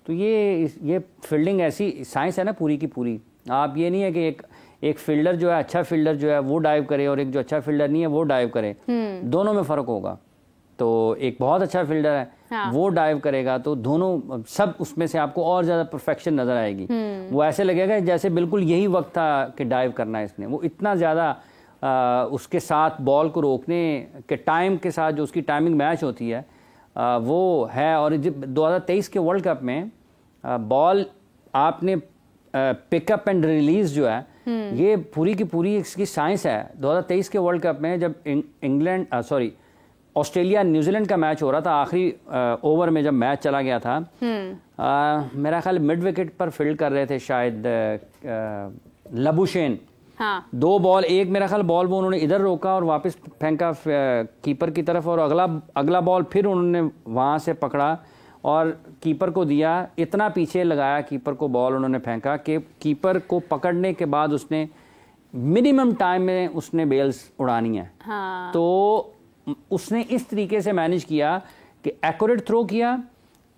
तो ये फील्डिंग ऐसी साइंस है ना पूरी की पूरी। आप ये नहीं है कि एक फील्डर जो है, अच्छा फील्डर जो है वो डाइव करे और एक जो अच्छा फील्डर नहीं है वो डाइव करे, दोनों में फ़र्क होगा। तो एक बहुत अच्छा फील्डर है, हाँ, वो डाइव करेगा तो दोनों सब उसमें से आपको और ज़्यादा परफेक्शन नज़र आएगी। वो ऐसे लगेगा जैसे बिल्कुल यही वक्त था कि डाइव करना है इसने। वो इतना ज़्यादा उसके साथ बॉल को रोकने के टाइम के साथ जो उसकी टाइमिंग मैच होती है वो है। और जब 2023 के वर्ल्ड कप में बॉल आपने पिकअप एंड रिलीज़ जो है ये पूरी की पूरी इसकी साइंस है। 2023 के वर्ल्ड कप में जब ऑस्ट्रेलिया न्यूजीलैंड का मैच हो रहा था, आखिरी ओवर में जब मैच चला गया था, मेरा ख्याल मिड विकेट पर फील्ड कर रहे थे शायद लबुशेन, हाँ, 2 बॉल, एक मेरा ख्याल बॉल वो उन्होंने इधर रोका और वापस फेंका कीपर की तरफ, और अगला बॉल फिर उन्होंने वहाँ से पकड़ा और कीपर को दिया, इतना पीछे लगाया कीपर को बॉल उन्होंने फेंका कि कीपर को पकड़ने के बाद उसने मिनिमम टाइम में उसने बेल्स उड़ानी है। हाँ। तो उसने इस तरीके से मैनेज किया कि एक्यूरेट थ्रो किया,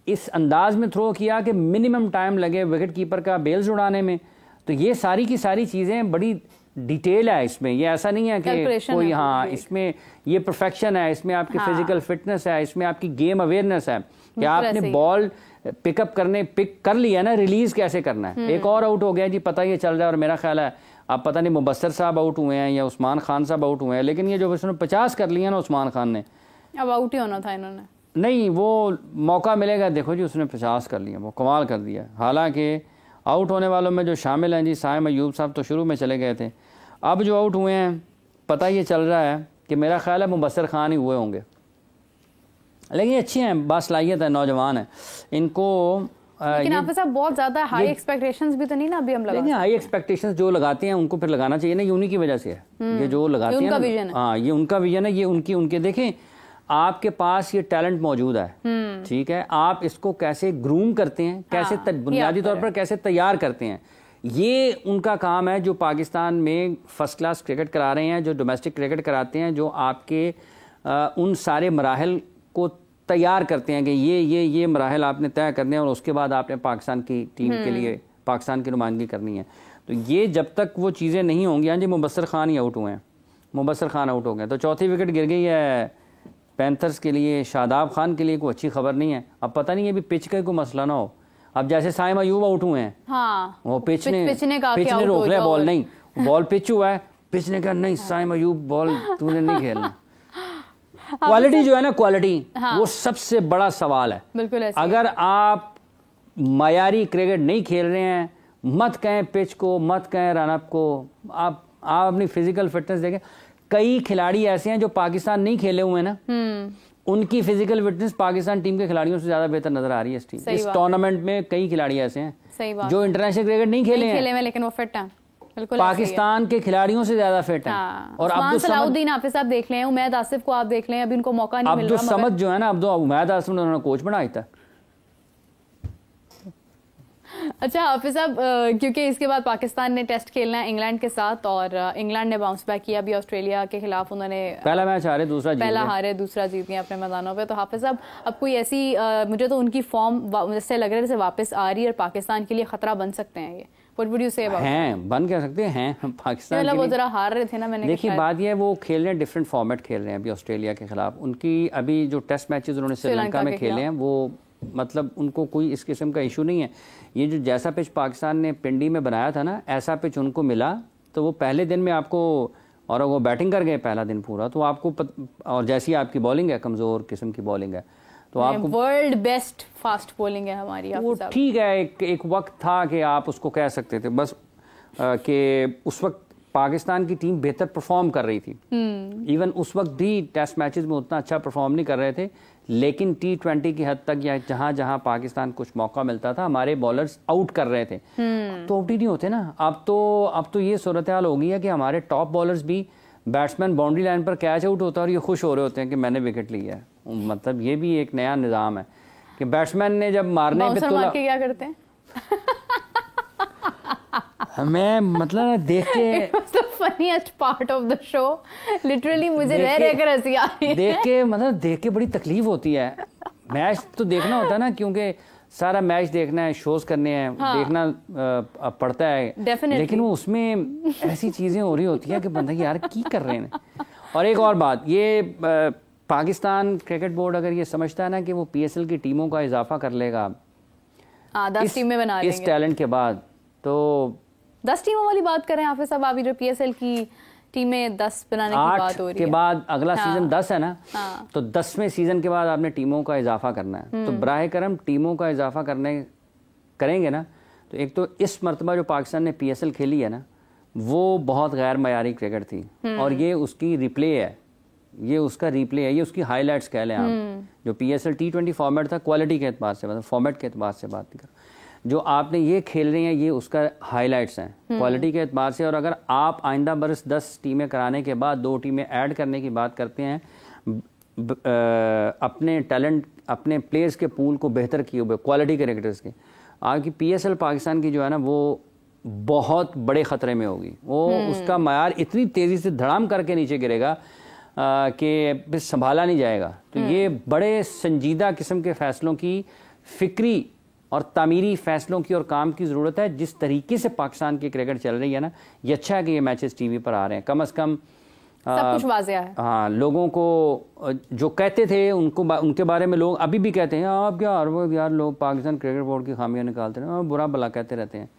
इस अंदाज में थ्रो किया कि मिनिमम टाइम लगे विकेट कीपर का बेल्स उड़ाने में। तो ये सारी की सारी चीज़ें बड़ी डिटेल है इसमें, ये ऐसा नहीं है कि कोई हाँ इसमें ये परफेक्शन है, इसमें आपकी फिजिकल फिटनेस है, इसमें आपकी गेम अवेयरनेस है कि आपने बॉल पिक कर लिया ना, रिलीज कैसे करना है। एक और आउट हो गया जी, पता ये चल रहा है, और मेरा ख्याल है अब पता नहीं मुबस्सर साहब आउट हुए हैं या उस्मान खान साहब आउट हुए हैं, लेकिन ये जो उसने 50 कर लिया ना उस्मान खान ने, अब आउट ही होना था इन्होंने। नहीं, वो मौका मिलेगा, देखो जी उसने 50 कर लिया, वो कमाल कर दिया। हालांकि आउट होने वालों में जो शामिल हैं जी, साइम अयूब साहब तो शुरू में चले गए थे, अब जो आउट हुए हैं पता ये चल रहा है कि मेरा ख्याल है मुबस्सर खान ही हुए होंगे, लेकिन ये अच्छे हैं, बासलाहियत है, नौजवान है इनको। लेकिन आप साहब बहुत ज़्यादा हाई एक्सपेक्टेशंस भी तो नहीं ना अभी हम लगाते हैं। हाई एक्सपेक्टेशंस जो लगाते हैं उनको फिर लगाना चाहिए ना, ये उन्हीं की वजह से है, ये जो लगाते हैं, हाँ ये उनका विजन है, ये उनके देखें आपके पास ये टैलेंट मौजूद है, ठीक है, आप इसको कैसे ग्रूम करते हैं, कैसे बुनियादी तौर पर कैसे तैयार करते हैं, ये उनका काम है। जो पाकिस्तान में फर्स्ट क्लास क्रिकेट करा रहे हैं, जो डोमेस्टिक क्रिकेट कराते हैं, जो आपके उन सारे मराहल को तैयार करते हैं कि ये मराहल आपने तय करने हैं और उसके बाद आपने पाकिस्तान की टीम के लिए पाकिस्तान की नुमाइंदगी करनी है। तो ये जब तक वो चीज़ें नहीं होंगी, हाँ जी मुबस्सर खान ही आउट हुए हैं, मुबस्सर खान आउट हो गए, तो चौथी विकेट गिर गई है पैंथर्स के लिए, शादाब खान के लिए कोई अच्छी खबर नहीं है। अब पता नहीं है भी पिच का कोई मसला ना हो, अब जैसे साइम अयूब आउट हुए हैं, हाँ, वो पिच ने रोक लिया बॉल, नहीं बॉल पिच हुआ है, पिच ने कहा नहीं साइम अयूब बॉल तूने नहीं खेलना। क्वालिटी जो है ना, क्वालिटी हाँ। वो सबसे बड़ा सवाल है। बिल्कुल ऐसे अगर आप मयारी क्रिकेट नहीं खेल रहे हैं, मत कहें पिच को, मत कहें रनअप को, आप अपनी फिजिकल फिटनेस देखें। कई खिलाड़ी ऐसे हैं जो पाकिस्तान नहीं खेले हुए हैं ना, उनकी फिजिकल फिटनेस पाकिस्तान टीम के खिलाड़ियों से ज्यादा बेहतर नजर आ रही है इस टूर्नामेंट में। कई खिलाड़ी ऐसे हैं जो इंटरनेशनल क्रिकेट नहीं खेले हैं, लेकिन वो फिट हैं, पाकिस्तान के खिलाड़ियों से ज्यादा फिट हैं। हाँ। और अब्दुल सलाउद्दीन हाफिज साहब देख लें, उमैद आसिफ को आप देख लें, अभी उनको मौका नहीं मिल रहा। अब्दुल समद जो है ना, उमैद आसिफ ने उन्होंने कोच बनाया था। अच्छा हाफिज साहब, क्योंकि इसके बाद पाकिस्तान ने टेस्ट खेलना है इंग्लैंड के साथ, और इंग्लैंड ने बाउंस बैक किया, अभी ऑस्ट्रेलिया के खिलाफ उन्होंने पहला मैच हारे, दूसरा जीत गए अपने मैदानों पे। तो हाफिज साहब अब कोई ऐसी मुझे तो उनकी फॉर्म जैसे लग रहा है जैसे वापस आ रही है, और पाकिस्तान के लिए खतरा बन सकते हैं ये, What would you say about हैं, बन कह सकते हैं पाकिस्तान के लिए। वो जरा हार रहे थे ना, मैंने देखिए बात ये है वो खेल रहे हैं, डिफरेंट फॉर्मेट खेल रहे हैं अभी ऑस्ट्रेलिया के खिलाफ। उनकी अभी जो टेस्ट मैचेस उन्होंने श्रीलंका में खेले हैं, वो मतलब उनको कोई इस किस्म का इशू नहीं है। ये जो जैसा पिच पाकिस्तान ने पिंडी में बनाया था ना, ऐसा पिच उनको मिला, तो वो पहले दिन में आपको, और वो बैटिंग कर गए पहला दिन पूरा, तो आपको और जैसी आपकी बॉलिंग है, कमज़ोर किस्म की बॉलिंग है, तो आपको वर्ल्ड बेस्ट फास्ट बॉलिंग है हमारी। वो ठीक है, एक वक्त था कि आप उसको कह सकते थे बस कि उस वक्त पाकिस्तान की टीम बेहतर परफॉर्म कर रही थी। इवन उस वक्त भी टेस्ट मैचेस में उतना अच्छा परफॉर्म नहीं कर रहे थे, लेकिन T20 की हद तक या जहां जहां पाकिस्तान कुछ मौका मिलता था, हमारे बॉलर्स आउट कर रहे थे। तो आउट ही नहीं होते ना। अब तो ये सूरत हाल हो गई है कि हमारे टॉप बॉलर्स भी, बैट्समैन बाउंड्री लाइन पर कैच आउट होता है और ये खुश हो रहे होते हैं कि मैंने विकेट लिया है। मतलब ये भी एक नया निज़ाम है कि बैट्समैन ने जब मारने पे तो क्या करते हैं हमें मतलब देख के funniest part of the show, literally मुझे रह हंसी आ रही है देख के बड़ी तकलीफ होती है। मैच तो देखना होता है ना, क्योंकि सारा मैच देखना है, शोज करने हैं, हाँ। देखना पड़ता है, लेकिन वो उसमें ऐसी चीजें हो रही होती है कि बंदा यार की कर रहे हैं। और एक और बात, ये पाकिस्तान क्रिकेट बोर्ड अगर ये समझता है ना कि वो PSL की टीमों का इजाफा कर लेगा 10 टीमें बना लेंगे इस टैलेंट के बाद, तो 10 टीमों वाली बात करें हाफिज साहब, अभी जो PSL की टीमें 10 बनाने की बात हो रही है, के बाद अगला सीजन 10 है ना, हाँ। तो 10वें सीजन के बाद आपने टीमों का इजाफा करना है। तो बराह करम टीमों का इजाफा करेंगे ना, तो एक तो इस मरतबा जो पाकिस्तान ने PSL खेली है ना, वो बहुत गैर मयारी क्रिकेट थी, और ये उसकी रिप्ले है, ये उसका रिप्ले है, ये उसकी हाईलाइट्स कह लें आप। जो PSL T20 फॉर्मेट था, क्वालिटी के एतबार से, मतलब फॉर्मेट के एतबार से बात नहीं कर, जो आपने ये खेल रहे हैं ये उसका हाईलाइट्स हैं क्वालिटी के एतबार से। और अगर आप आइंदा बरस 10 टीमें कराने के बाद 2 टीमें ऐड करने की बात करते हैं, अपने टैलेंट, अपने प्लेयर्स के पूल को बेहतर किए हुए क्वालिटी क्रिकेटर्स के, आपकी PSL पाकिस्तान की जो है ना, वो बहुत बड़े ख़तरे में होगी। वो उसका मयार इतनी तेज़ी से धड़ाम करके नीचे गिरेगा कि फिर संभाला नहीं जाएगा। तो ये बड़े संजीदा किस्म के फैसलों की फिक्री और तामीरी फैसलों की और काम की ज़रूरत है। जिस तरीके से पाकिस्तान की क्रिकेट चल रही है ना, ये अच्छा है कि ये मैचेस टीवी पर आ रहे हैं, कम से कम सब कुछ वाज़ेह है। हाँ, लोगों को जो कहते थे उनके बारे में लोग अभी भी कहते हैं आप यार लोग पाकिस्तान क्रिकेट बोर्ड की खामियां निकालते हैं, बुरा भला कहते रहते हैं।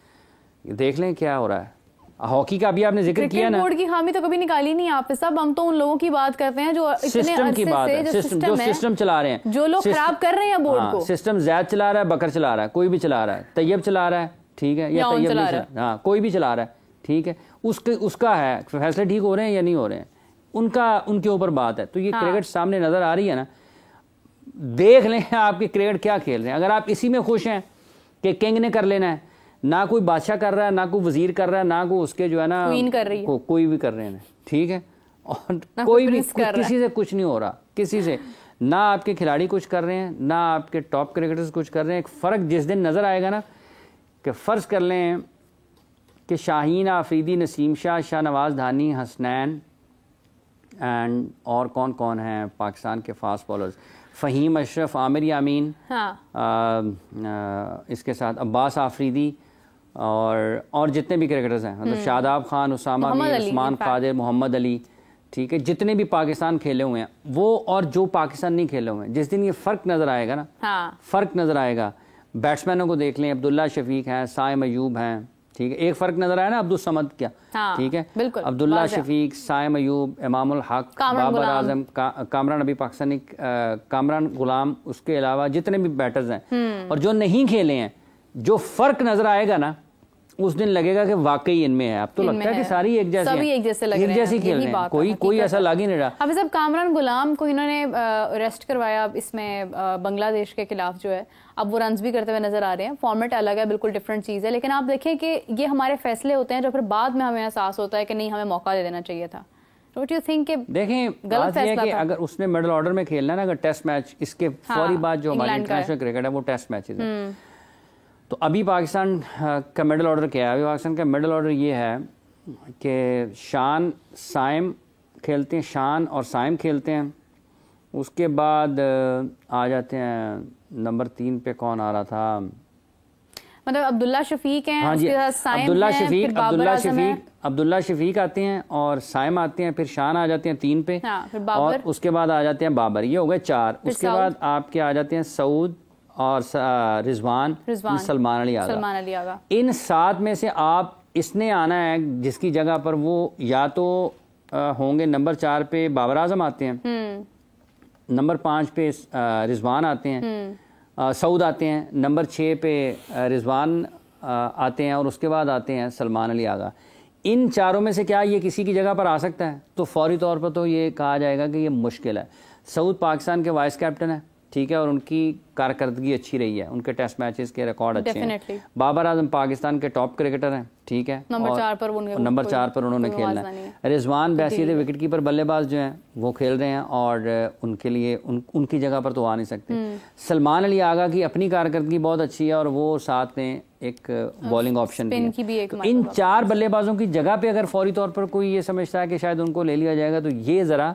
देख लें क्या हो रहा है। हॉकी का भी आपने जिक्र किया ना, बोर्ड की खामी तो कभी निकाली नहीं आप सब, हम तो उन लोगों की बात करते हैं जो सिस्टम की बात है, जो सिस्टम चला रहे हैं, जो लोग खराब कर रहे हैं बोर्ड को। सिस्टम जैद चला रहा है, बकर चला रहा है, कोई भी चला रहा है, तैयब चला रहा है, ठीक है, या तैयब नहीं चला, हाँ कोई भी चला रहा है, ठीक है, उसका है फैसले ठीक हो रहे हैं या नहीं हो रहे हैं, उनके ऊपर बात है। तो ये क्रिकेट सामने नजर आ रही है ना, देख लें आपकी क्रिकेट क्या खेल रहे हैं। अगर आप इसी में खुश हैं कि किंग ने कर लेना है, ना कोई बादशाह कर रहा है, ना कोई वजीर कर रहा है, ना कोई उसके जो है ना क्वीन कर रही है, कोई भी कर रहे हैं, ठीक है, और कोई भी किसी से कुछ नहीं हो रहा, किसी से ना आपके खिलाड़ी कुछ कर रहे हैं, ना आपके टॉप क्रिकेटर्स कुछ कर रहे हैं। एक फ़र्क जिस दिन नज़र आएगा ना, कि फ़र्ज़ कर लें कि शाहीन आफरीदी, नसीम शाह, शाहनवाज धानी, हसनैन एंड और कौन कौन हैं पाकिस्तान के फास्ट बॉलर्स, फ़हीम अशरफ, आमिर यामीन, इसके साथ अब्बास आफरीदी और जितने भी क्रिकेटर्स हैं, मतलब शादाब खान, उसामा मीर, उस्मान कादिर, मोहम्मद अली, ठीक है, जितने भी पाकिस्तान खेले हुए हैं वो और जो पाकिस्तान नहीं खेले हुए हैं, जिस दिन ये फ़र्क नज़र आएगा ना, फ़र्क नज़र आएगा। बैट्समैनों को देख लें, अब्दुल्ला शफीक हैं, साइम अयूब हैं, ठीक है, एक फ़र्क नज़र आया ना अब्दुल समद क्या, ठीक है, अब्दुल्ला शफीक, साइम अयूब, इमामुल हक, बाबर आजम, कामरान, अभी पाकिस्तानी कामरान गुलाम, उसके अलावा जितने भी बैटर्स हैं और जो नहीं खेले हैं, जो फ़र्क नज़र आएगा ना उस दिन लगेगा कि वाकई इनमें है। अब तो लगता है कि सारी एक जैसी, सभी एक जैसे लग रहे हैं, एक जैसी खेल रहे हैं, कोई ऐसा लग ही नहीं रहा। अब सब कामरान गुलाम को इन्होंने अरेस्ट करवाया इसमें बांग्लादेश के खिलाफ जो है, अब वो रन्स भी करते हुए नजर आ रहे हैं। फॉर्मेट अलग है, बिल्कुल डिफरेंट चीज़ है, लेकिन आप देखें कि ये हमारे फैसले होते हैं जो फिर बाद में हमें एहसास होता है कि नहीं, हमें मौका दे देना चाहिए था। Don't you think कि देखें, बात यह है कि अगर उसने मिडिल ऑर्डर में खेलना है ना, अगर टेस्ट मैच, इसके फौरी बाद जो हमारी इंटरनेशनल क्रिकेट है वो टेस्ट मैचेस है, तो अभी पाकिस्तान का मिडिल ऑर्डर क्या है? अभी पाकिस्तान का मिडिल ऑर्डर ये है कि शान, साइम खेलते हैं, शान और साइम खेलते हैं, उसके बाद आ जाते हैं नंबर 3 पे कौन आ रहा था, मतलब अब्दुल्ला शफीक हैं, हाँ जी, उसके साथ साइम अब्दुल्ला शफीक आते हैं और साइम आते हैं, फिर शान आ जाते हैं 3 पे, फिर और उसके बाद आ जाते हैं बाबर, ये हो गए 4। उसके बाद आपके आ जाते हैं सऊद और रिजवान, सलमान अली आगा। इन 7 में से आप इसने आना है जिसकी जगह पर वो या तो होंगे नंबर 4 पे बाबर आजम आते हैं, नंबर 5 पे रिजवान आते हैं, सऊद आते हैं, नंबर 6 पे रिजवान आते हैं, और उसके बाद आते हैं सलमान अली आगा। इन चारों में से क्या ये किसी की जगह पर आ सकता है? तो फौरी तौर पर तो ये कहा जाएगा कि ये मुश्किल है। सऊद पाकिस्तान के वाइस कैप्टन है, ठीक है, और उनकी कारकर्दगी अच्छी रही है, उनके टेस्ट मैचेस के रिकॉर्ड अच्छे हैं। बाबर आजम पाकिस्तान के टॉप क्रिकेटर हैं, ठीक है, नंबर 4 पर उन्होंने खेलना है। रिजवान बैसीद विकेट कीपर बल्लेबाज जो हैं वो खेल रहे हैं, और उनके लिए उनकी जगह पर तो आ नहीं सकते। सलमान अली आगा की अपनी कारकर्दगी बहुत अच्छी है, और वो साथ में एक बॉलिंग ऑप्शन भी है। इन 4 बल्लेबाजों की जगह पे अगर फौरी तौर पर कोई ये समझता है कि शायद उनको ले लिया जाएगा, तो ये ज़रा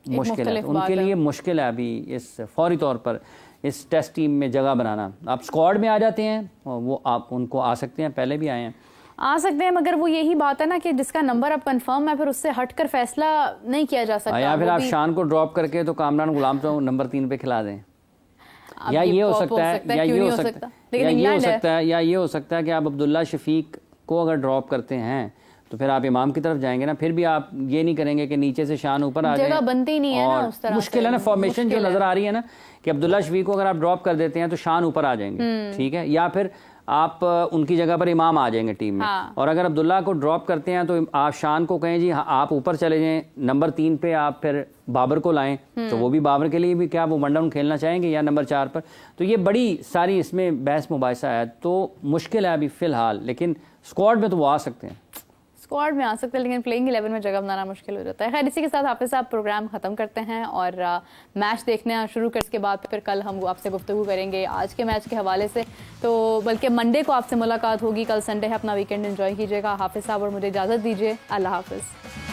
मुश्किल है उनके लिए, मुश्किल है अभी इस फौरी तौर पर इस टेस्ट टीम में जगह बनाना। आप स्क्वाड में आ जाते हैं, वो आप उनको आ सकते हैं, पहले भी आए हैं, आ सकते हैं, मगर वो यही बात है ना कि जिसका नंबर अब कंफर्म है फिर उससे हटकर फैसला नहीं किया जा सकता। या फिर आप शान को ड्रॉप करके तो कामरान गुलाम को नंबर 3 पे खिला दें, या ये हो सकता है, या ये हो सकता है, या ये हो सकता है कि आप अब्दुल्ला शफीक को अगर ड्रॉप करते हैं तो फिर आप इमाम की तरफ जाएंगे ना, फिर भी आप ये नहीं करेंगे कि नीचे से शान ऊपर आ जाए, जगह बनती नहीं है ना उस तरह। मुश्किल है ना, फॉर्मेशन जो नजर आ रही है ना कि अब्दुल्ला शफीक को अगर आप ड्रॉप कर देते हैं तो शान ऊपर आ जाएंगे, ठीक है, या फिर आप उनकी जगह पर इमाम आ जाएंगे टीम में। और अगर अब्दुल्ला को ड्रॉप करते हैं तो आप शान को कहें जी आप ऊपर चले जाएं, नंबर 3 पे आप फिर बाबर को लाएं, तो वो भी बाबर के लिए भी क्या वो वन डाउन खेलना चाहेंगे या नंबर 4 पर। तो ये बड़ी सारी इसमें बहस मुबाहिसा है, तो मुश्किल है अभी फिलहाल, लेकिन स्क्वाड में तो वो आ सकते हैं, स्क्वाड में आ सकते हैं, लेकिन प्लेइंग 11 में जगह बनाना मुश्किल हो जाता है। खैर, इसी के साथ हाफिज साहब प्रोग्राम खत्म करते हैं और मैच देखना शुरू कर, इसके बाद फिर कल हम आपसे गुफ्तगू करेंगे आज के मैच के हवाले से, तो बल्कि मंडे को आपसे मुलाकात होगी। कल संडे है, अपना वीकेंड एंजॉय कीजिएगा। हाफिज साहब और मुझे इजाज़त दीजिए, अल्लाह हाफिज़।